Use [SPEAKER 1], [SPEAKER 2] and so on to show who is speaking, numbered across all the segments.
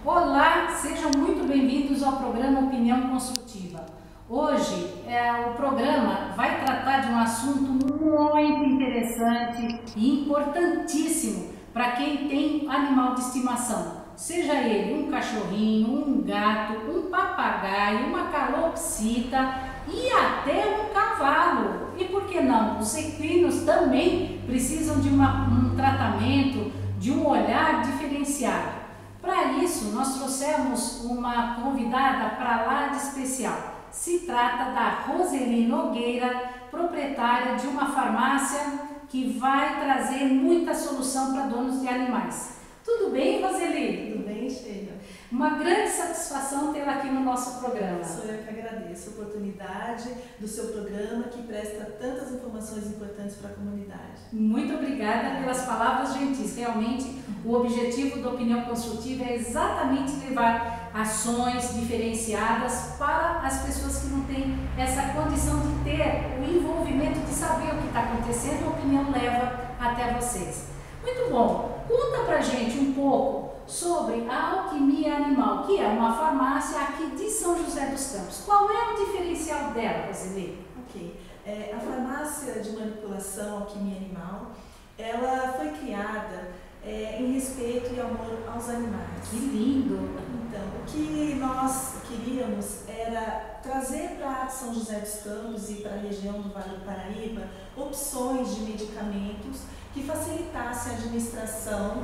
[SPEAKER 1] Olá, sejam muito bem-vindos ao programa Opinião Construtiva. Hoje o programa vai tratar de um assunto muito interessante e importantíssimo para quem tem animal de estimação. Seja ele um cachorrinho, um gato, um papagaio, uma calopsita e até um cavalo. E por que não? Os equinos também precisam de um tratamento, de um olhar diferenciado. Para isso, nós trouxemos uma convidada para lá de especial. Se trata da Roseli Nogueira, proprietária de uma farmácia que vai trazer muita solução para donos de animais. Tudo bem, Roseli?
[SPEAKER 2] Tudo bem, Sheila?
[SPEAKER 1] Uma grande satisfação tê-la aqui no nosso programa.
[SPEAKER 2] Sou eu que agradeço a oportunidade do seu programa que presta tantas informações importantes para a comunidade.
[SPEAKER 1] Muito obrigada pelas palavras gentis. Realmente, o objetivo da Opinião Construtiva é exatamente levar ações diferenciadas para as pessoas que não têm essa condição de ter o envolvimento de saber o que está acontecendo. A opinião leva até vocês. Muito bom. Conta pra gente um pouco sobre a Alquimia Animal, que é uma farmácia aqui de São José dos Campos. Qual é o diferencial dela, Roseli?
[SPEAKER 2] Ok. A farmácia de manipulação Alquimia Animal, ela foi criada em respeito e amor aos animais.
[SPEAKER 1] Que lindo!
[SPEAKER 2] Então, o que nós queríamos era trazer para São José dos Campos e para a região do Vale do Paraíba opções de medicamentos que facilitassem a administração,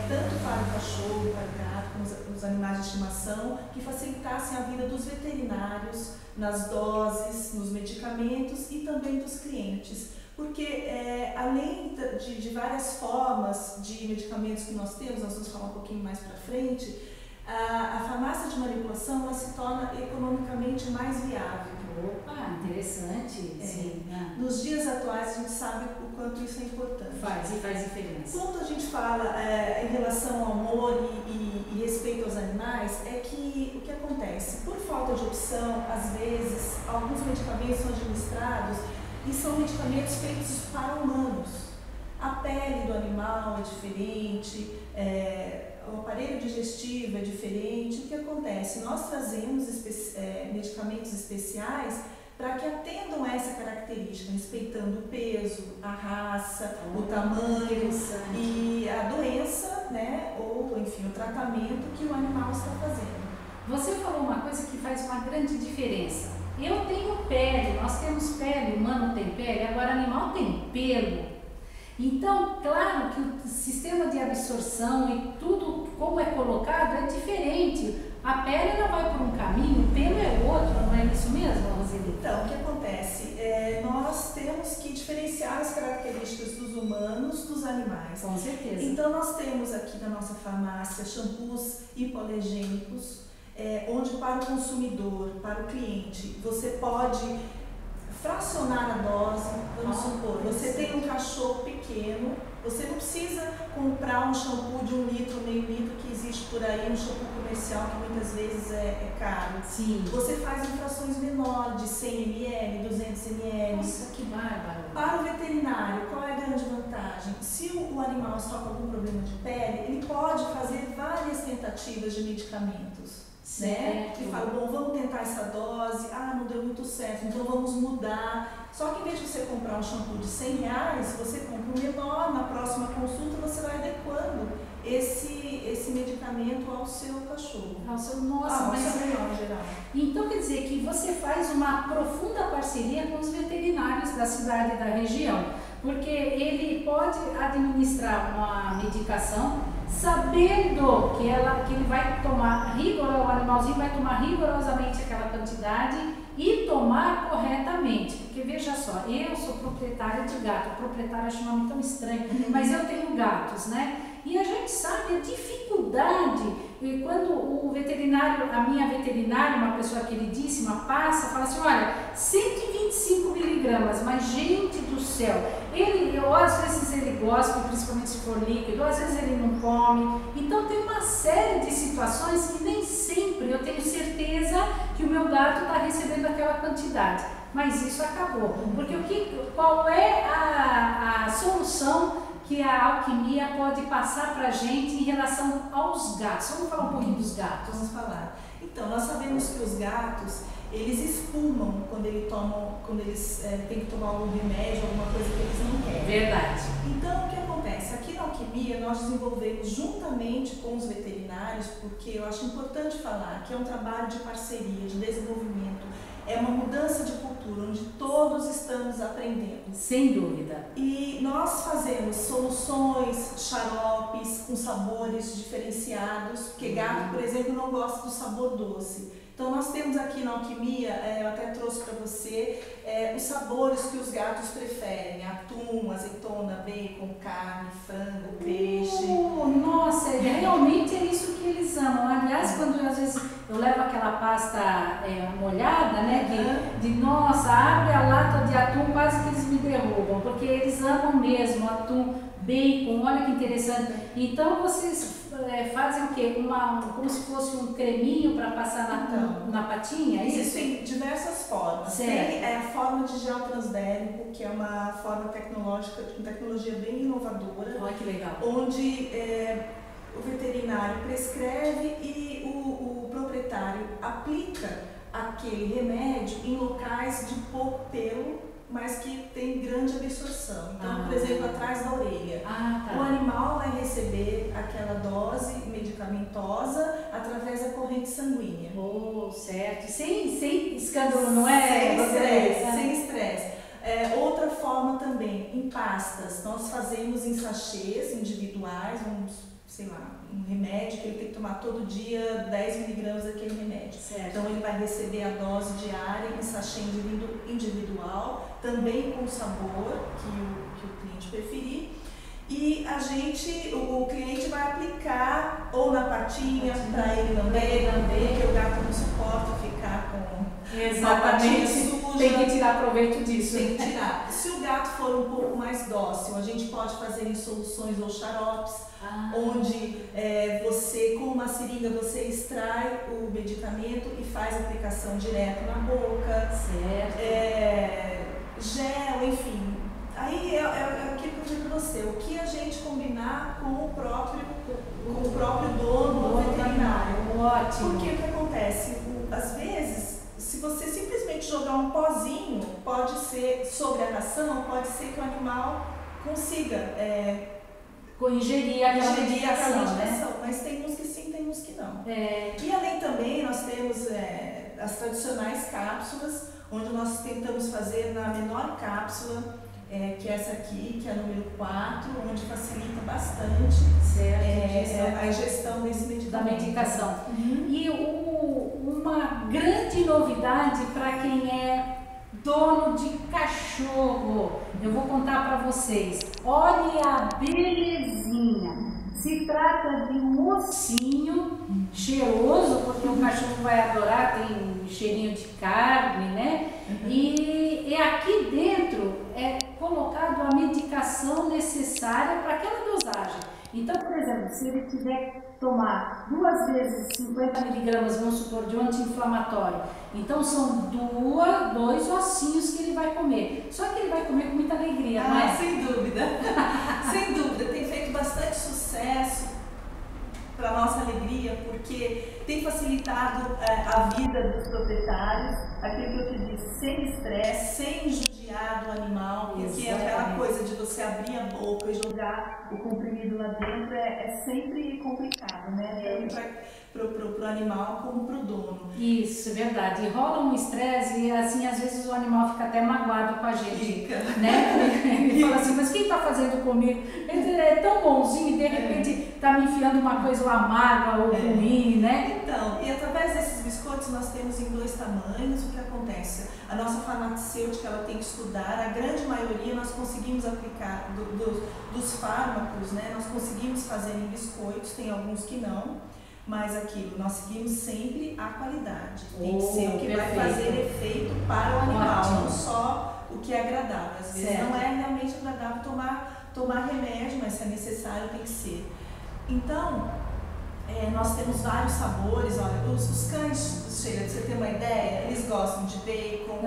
[SPEAKER 2] tanto para o cachorro, para o gato, como os animais de estimação, que facilitassem a vida dos veterinários, nas doses, nos medicamentos e também dos clientes. Porque além de várias formas de medicamentos que nós temos, nós vamos falar um pouquinho mais para frente, a farmácia de manipulação ela se torna economicamente mais viável.
[SPEAKER 1] Opa, interessante. Sim.
[SPEAKER 2] Nos dias atuais a gente sabe o quanto isso é importante.
[SPEAKER 1] Faz diferença.
[SPEAKER 2] Quando a gente fala em relação ao amor e respeito aos animais, é que o que acontece? Por falta de opção, às vezes, alguns medicamentos são administrados e são medicamentos feitos para humanos. A pele do animal é diferente, o aparelho digestivo é diferente. O que acontece? Nós trazemos medicamentos especiais para que atendam essa característica, respeitando o peso, a raça, o tamanho e a doença, né, ou enfim, o tratamento que o animal está fazendo.
[SPEAKER 1] Você falou uma coisa que faz uma grande diferença. Eu tenho pele, nós temos pele, o humano tem pele, agora o animal tem pelo. Então, claro que o sistema de absorção e tudo como é colocado é diferente. A pele ela vai por um caminho, o pelo é outro, não é isso mesmo, Roseli?
[SPEAKER 2] Então, o que acontece? Nós temos que diferenciar as características dos humanos dos animais.
[SPEAKER 1] Com certeza.
[SPEAKER 2] Então, nós temos aqui na nossa farmácia shampoos hipoalergênicos, onde para o consumidor, para o cliente, você pode fracionar a dose. Vamos supor, você tem um cachorro pequeno, você não precisa comprar um shampoo de 1 litro, meio litro que existe por aí, um shampoo comercial que muitas vezes é caro.
[SPEAKER 1] Sim.
[SPEAKER 2] Você faz em frações menores, de 100 ml, 200 ml.
[SPEAKER 1] Nossa, que bárbaro.
[SPEAKER 2] Para o veterinário, qual é a grande vantagem? Se o animal está com algum problema de pele, ele pode fazer várias tentativas de medicamentos. Né? Que fala, bom, vamos tentar essa dose, não deu muito certo, então vamos mudar. Só que em vez de você comprar um shampoo de 100 reais, você compra um menor, na próxima consulta você vai adequando esse medicamento ao seu cachorro.
[SPEAKER 1] Ao seu melhor
[SPEAKER 2] geral.
[SPEAKER 1] Então quer dizer que você faz uma profunda parceria com os veterinários da cidade e da região, porque ele pode administrar uma medicação sabendo que ele vai tomar o animalzinho vai tomar rigorosamente aquela quantidade e tomar corretamente. Porque veja só, eu sou proprietária de gato, proprietária acho um nome tão estranho, mas eu tenho gatos, né? E a gente sabe a dificuldade, e quando o veterinário, a minha veterinária, uma pessoa queridíssima, passa, fala assim, olha, 125 miligramas, mas gente do céu, ou às vezes ele gosta, principalmente se for líquido, ou às vezes ele não come. Então tem uma série de situações que nem sempre eu tenho certeza que o meu gato está recebendo aquela quantidade. Mas isso acabou, porque qual é a solução que a alquimia pode passar para a gente em relação aos gatos? Vamos falar um pouquinho dos gatos.
[SPEAKER 2] Vamos falar. Então, nós sabemos que os gatos, eles espumam quando eles têm que tomar algum remédio, alguma coisa que eles não querem.
[SPEAKER 1] Verdade.
[SPEAKER 2] Então, o que acontece? Aqui na alquimia, nós desenvolvemos juntamente com os veterinários, porque eu acho importante falar que é um trabalho de parceria, de desenvolvimento, é uma mudança de cultura, onde todos estamos aprendendo.
[SPEAKER 1] Sem dúvida.
[SPEAKER 2] E nós fazemos soluções, xaropes com sabores diferenciados, porque gato, por exemplo, não gosta do sabor doce. Então nós temos aqui na alquimia, eu até trouxe para você, os sabores que os gatos preferem: atum, azeitona, bacon, carne, frango, peixe.
[SPEAKER 1] Nossa, realmente é isso que eles amam. Aliás, quando às vezes eu levo aquela pasta molhada, né, nossa, abre a lata de atum, quase que eles me derrubam, porque eles amam mesmo atum, bacon, olha que interessante. Então vocês fazem o quê? Como se fosse um creminho para passar na patinha?
[SPEAKER 2] Existem diversas formas.
[SPEAKER 1] Certo.
[SPEAKER 2] Tem a forma de gel transdérmico, que é uma forma tecnológica, uma tecnologia bem inovadora.
[SPEAKER 1] Olha que legal.
[SPEAKER 2] Onde o veterinário prescreve e o proprietário aplica aquele remédio em locais de pouco pelo, mas que tem grande absorção. Então, por exemplo, atrás da orelha. O animal vai receber aquela dose medicamentosa através da corrente sanguínea.
[SPEAKER 1] Certo. Sem escândalo, não é?
[SPEAKER 2] Sem estresse. Outra forma também, em pastas. Nós fazemos em sachês individuais, um remédio que ele tem que tomar todo dia 10 miligramas daquele remédio.
[SPEAKER 1] Certo.
[SPEAKER 2] Então ele vai receber a dose diária em sachê individual, também com sabor que o cliente preferir. E o cliente vai aplicar ou na patinha para ele lamber, porque o gato não suporta ficar com a patinha suja.
[SPEAKER 1] Tem que tirar proveito disso.
[SPEAKER 2] Tem que tirar. Se o gato for um pouco mais dócil, a gente pode fazer em soluções ou xaropes, onde você, com uma seringa, você extrai o medicamento e faz a aplicação direto na boca.
[SPEAKER 1] Certo.
[SPEAKER 2] Gel, enfim. Aí é aquilo que eu digo para você, o que a gente combinar com o próprio dono ou veterinário.
[SPEAKER 1] Ótimo.
[SPEAKER 2] Porque o que acontece? Às vezes, se você simplesmente jogar um pozinho, pode ser sobre a ração, pode ser que o animal consiga
[SPEAKER 1] ingerir aquela medicação, né?
[SPEAKER 2] Mas tem uns que sim, tem uns que não. E além também, nós temos as tradicionais cápsulas, onde nós tentamos fazer na menor cápsula, que é essa aqui, que é a número 4, onde facilita bastante a ingestão desse medicamento.
[SPEAKER 1] Da medicação. E uma grande novidade para quem é dono de cachorro, eu vou contar para vocês. Olha a belezinha! Se trata de um ossinho cheiroso, porque o cachorro vai adorar, tem um cheirinho de carne, né? E aqui dentro é colocado a medicação necessária para aquela dosagem. Então, por exemplo, se ele tiver que tomar 2 vezes 50 miligramas, vamos supor, de um anti-inflamatório, então são 2 ossinhos que ele vai comer. Só que ele vai comer com muita alegria, não é?
[SPEAKER 2] Sem dúvida. Sem dúvida. Tem feito bastante sucesso para nossa alegria, porque tem facilitado a vida dos proprietários, aquilo que eu te disse, sem estresse, sem judiar do animal, porque é aquela coisa de você abrir a boca e jogar o comprimido lá dentro é sempre complicado, né? Tanto para o animal como para o dono.
[SPEAKER 1] Isso, verdade. E rola um estresse e assim, às vezes o animal fica até magoado com a gente. Né? Ele fala assim, mas quem está fazendo comigo? Ele é tão bonzinho e de repente está me enfiando uma coisa amarga ou ruim, né?
[SPEAKER 2] Então, e através desses biscoitos nós temos em 2 tamanhos. O que acontece? A nossa farmacêutica ela tem que estudar, a grande maioria nós conseguimos aplicar dos fármacos, né? Nós conseguimos fazer em biscoitos, tem alguns que não. Mas aquilo, nós seguimos sempre a qualidade. Tem que ser o que vai fazer efeito para o animal, não só o que é agradável. Às vezes não é realmente agradável tomar remédio, mas se é necessário tem que ser. Então, nós temos vários sabores. Olha, os cães, Sheila, pra você ter uma ideia, eles gostam de bacon.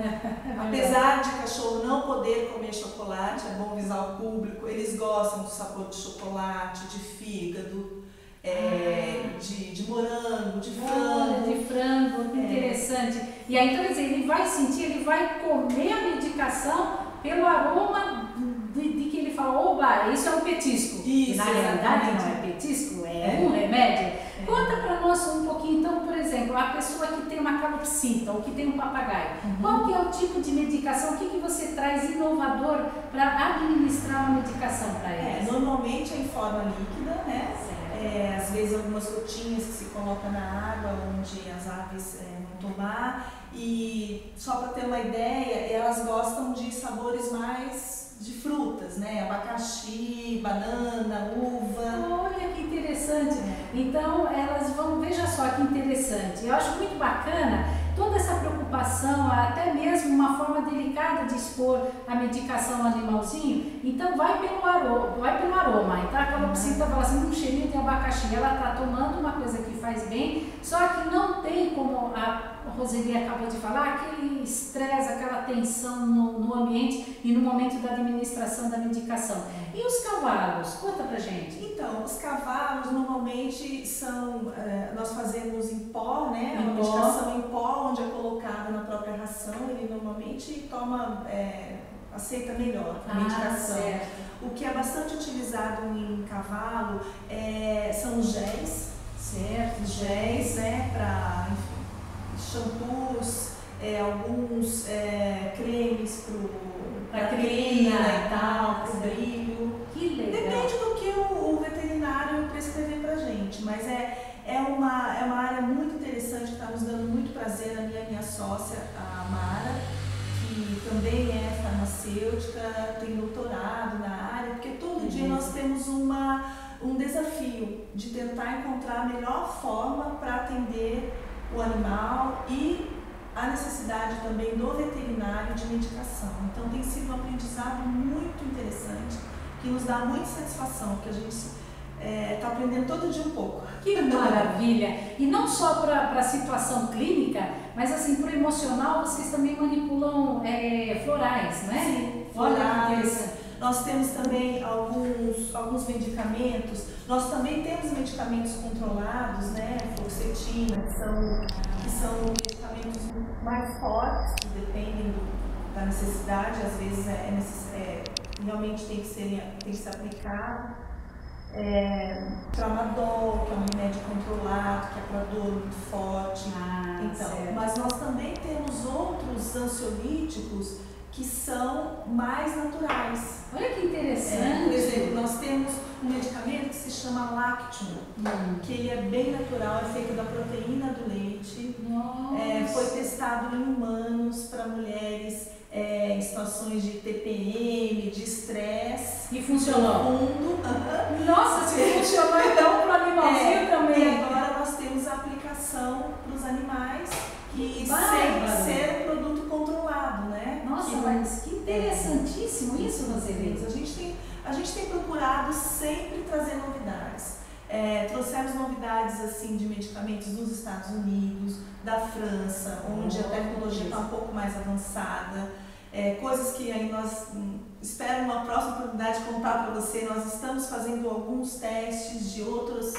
[SPEAKER 2] Apesar de cachorro não poder comer chocolate, é bom avisar o público, eles gostam do sabor de chocolate, de fígado, de morango, de frango.
[SPEAKER 1] De frango, que interessante. E aí, então, quer dizer, ele vai sentir, ele vai comer a medicação pelo aroma de que ele fala, oba, isso é um petisco.
[SPEAKER 2] Isso,
[SPEAKER 1] e na realidade não é petisco, é um remédio. Conta para nós um pouquinho, então, por exemplo, a pessoa que tem uma calopsita ou que tem um papagaio, qual que é o tipo de medicação, o que você traz inovador para administrar uma medicação para eles?
[SPEAKER 2] Normalmente é em forma líquida, né? Às vezes algumas gotinhas que se coloca na água onde as aves vão tomar. E só para ter uma ideia, elas gostam de sabores mais de frutas, né? Abacaxi, banana, uva.
[SPEAKER 1] Olha que interessante. Então elas vão, veja só que interessante. Eu acho muito bacana toda essa preocupação, até mesmo uma forma delicada de expor a medicação ao animalzinho. Então vai pelo aroma. Então a calopsita fala assim, um cheirinho de abacaxi, ela está tomando uma coisa que faz bem, só que não tem, como a Roseli acabou de falar, aquele estresse, aquela tensão no ambiente e no momento da administração da medicação. E os cavalos? Conta pra gente.
[SPEAKER 2] Então, os cavalos normalmente são, nós fazemos em pó, né? Uma medicação em pó, onde é colocada na própria ração, ele normalmente toma, aceita melhor a medicação.
[SPEAKER 1] Certo.
[SPEAKER 2] O que é bastante utilizado em cavalo são os géis.
[SPEAKER 1] Certo.
[SPEAKER 2] Géis, né? Para shampoos, alguns cremes para crina e tal, para o brilho.
[SPEAKER 1] Que legal.
[SPEAKER 2] Depende do que o veterinário prescrever para a gente, mas é uma área muito interessante que está nos dando muito prazer. A minha sócia, a Mara, que também é farmacêutica, tem doutorado na área, porque todo dia nós temos um desafio de tentar encontrar a melhor forma para atender o animal e a necessidade também do veterinário de medicação. Então tem sido um aprendizado muito interessante, que nos dá muita satisfação, porque a gente está aprendendo todo dia um pouco.
[SPEAKER 1] Que maravilha! E não só para a situação clínica, mas assim, para o emocional, vocês também manipulam florais, não é?
[SPEAKER 2] Sim,
[SPEAKER 1] florais.
[SPEAKER 2] Nós temos também alguns medicamentos, nós também temos medicamentos controlados, né? Fluoxetina, que são medicamentos mais fortes, que dependem da necessidade, às vezes realmente tem que ser aplicado. Tramadol, que é um remédio controlado, que é para dor muito forte. Mas nós também temos outros ansiolíticos que são mais naturais.
[SPEAKER 1] Olha que interessante.
[SPEAKER 2] Por exemplo, nós temos um medicamento que se chama Lactium, que ele é bem natural, é feito da proteína do leite. Foi testado em humanos para mulheres em situações de TPM, de estresse.
[SPEAKER 1] E funcionou?
[SPEAKER 2] Nossa,
[SPEAKER 1] se funcionou então para o animalzinho também.
[SPEAKER 2] E agora nós temos a aplicação para os animais e sem ser um produto controlado, né?
[SPEAKER 1] Nossa, mas que interessantíssimo isso, Roseli.
[SPEAKER 2] A gente tem procurado sempre trazer novidades. Trouxemos novidades assim de medicamentos dos Estados Unidos, da França, onde a tecnologia está um pouco mais avançada. Coisas que aí nós espero uma próxima oportunidade de contar para você. Nós estamos fazendo alguns testes de outras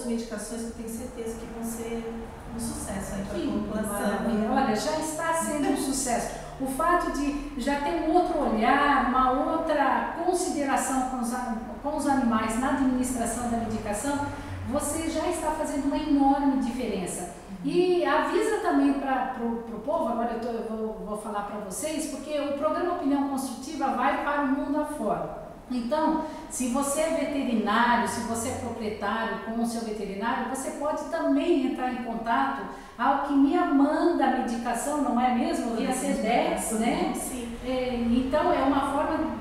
[SPEAKER 2] medicações que eu tenho certeza que vão ser um sucesso aí para a população.
[SPEAKER 1] Olha, já está sendo um sucesso. O fato de já ter um outro olhar, uma outra consideração com os animais na administração da medicação, você já está fazendo uma enorme diferença. E avisa também para o povo, agora eu vou falar para vocês, porque o programa Opinião Construtiva vai para o mundo afora. Então, se você é veterinário, se você é proprietário com o seu veterinário, você pode também entrar em contato. A Alquimia manda a medicação, não é mesmo? Via Sedex, né?
[SPEAKER 2] Sim.
[SPEAKER 1] Então, é uma forma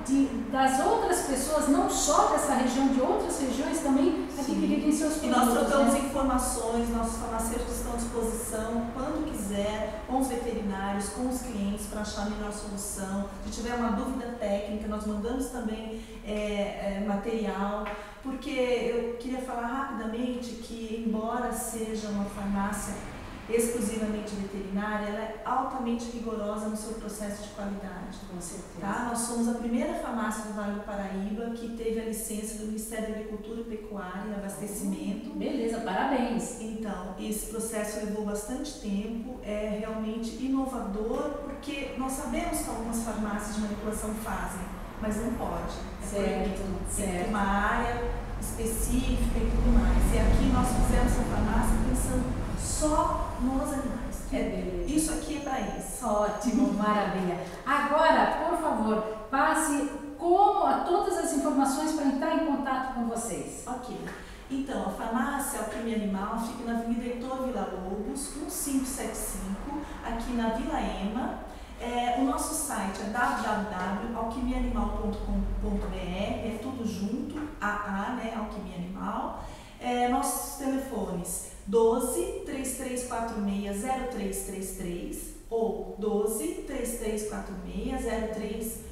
[SPEAKER 1] das outras pessoas, não só dessa região, de outras regiões também, adquirirem seus produtos.
[SPEAKER 2] E nós trocamos informações, nossos farmacêuticos estão à disposição, quando quiser, com os veterinários, com os clientes, para achar a melhor solução. Se tiver uma dúvida técnica, nós mandamos também material, porque eu queria falar rapidamente que, embora seja uma farmácia exclusivamente veterinária, ela é altamente rigorosa no seu processo de qualidade.
[SPEAKER 1] Com certeza.
[SPEAKER 2] Tá? Nós somos a primeira farmácia do Vale do Paraíba que teve a licença do Ministério da Agricultura, Pecuária e Abastecimento.
[SPEAKER 1] Beleza, parabéns.
[SPEAKER 2] Então, esse processo levou bastante tempo, é realmente inovador, porque nós sabemos que algumas farmácias de manipulação fazem, mas não pode. Tem uma área específica e tudo mais. E aqui nós fizemos a farmácia pensando só nos animais. Isso aqui é para isso.
[SPEAKER 1] Ótimo, maravilha. Agora, por favor, passe todas as informações para entrar em contato com vocês.
[SPEAKER 2] Ok. Então, a farmácia Alquimia Animal fica na Avenida Heitor Villa-Lobos, 1575, aqui na Vila Ema. O nosso site é www.alquimiaanimal.com.br, é tudo junto, né, Alquimia Animal. Nossos telefones 12 3346 0333 ou 12 3346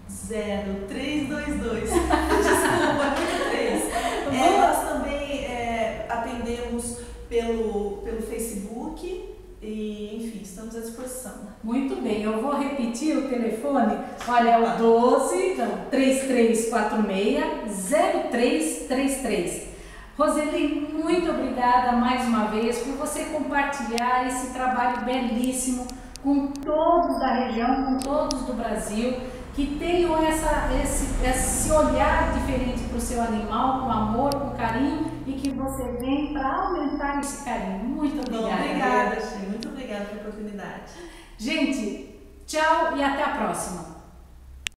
[SPEAKER 2] 0322. Desculpa, 3. Nós também atendemos pelo Facebook e, enfim, estamos à disposição.
[SPEAKER 1] Muito bem, eu vou repetir o telefone. Olha, é o 12 3346 0333. Roseli, muito obrigada mais uma vez por você compartilhar esse trabalho belíssimo com todos da região, com todos do Brasil, que tenham esse olhar diferente para o seu animal, com amor, com carinho, e que você vem para aumentar esse carinho. Muito obrigada.
[SPEAKER 2] Obrigada, Chi. Muito obrigada pela oportunidade.
[SPEAKER 1] Gente, tchau e até a próxima.